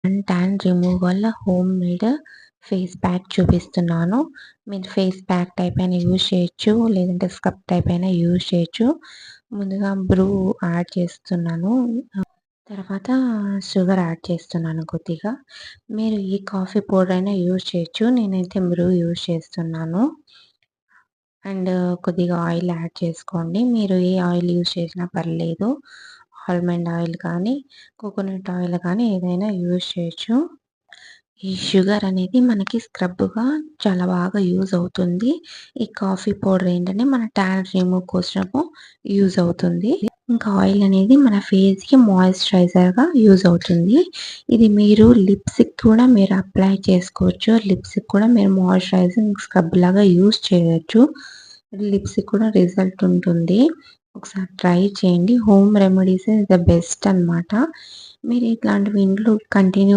Tan removal home made face pack చూపిస్తున్నాను. మీరు face pack type అయినా యూజ్ చేయొచ్చు. లేదంటే స్క్రబ్ టైప్ అయినా యూజ్ చేయొచ్చు. ముందుగా బ్రూ యాడ్ చేస్తున్నాను. తర్వాత షుగర్ యాడ్ చేస్తున్నాను కొద్దిగా. మీరు ఈ కాఫీ పౌడర్ అయినా యూజ్ చేయొచ్చు. నేనైతే బ్రూ యూజ్ చేస్తున్నాను. అండ్ కొద్దిగా ఆయిల్ యాడ్ చేసుకోండి. మీరు ఏ ఆయిల్ యూజ్ చేసినా పర్లేదు. ఆల్మండ్ ఆయిల్ కానీ, కోకోనట్ ఆయిల్ కానీ ఏదైనా యూజ్ చేయొచ్చు. ఈ షుగర్ అనేది మనకి స్క్రబ్‌గా చాలా బాగా యూజ్ అవుతుంది. ఈ కాఫీ పౌడర్ ఏంటంటే మన టాన్ రిమూవ్ కోసము యూజ్ అవుతుంది. ఇంకా ఆయిల్ అనేది మన ఫేస్‌కి మాయిశ్చరైజర్‌గా యూజ్ అవుతుంది. ఇది మీరు లిప్స్‌కి కూడా మీరు అప్లై చేసుకోవచ్చు. లిప్స్‌కి కూడా మీరు మాయిశ్చరైజింగ్ స్క్రబ్ లాగా యూజ్ చేయొచ్చు. లిప్స్‌కి కూడా రిజల్ట్ ఉంటుంది. ఒకసారి ట్రై చేయండి. హోమ్ రెమెడీస్ ద బెస్ట్ అనమాట. మీరు ఇట్లాంటివి ఇంట్లో కంటిన్యూ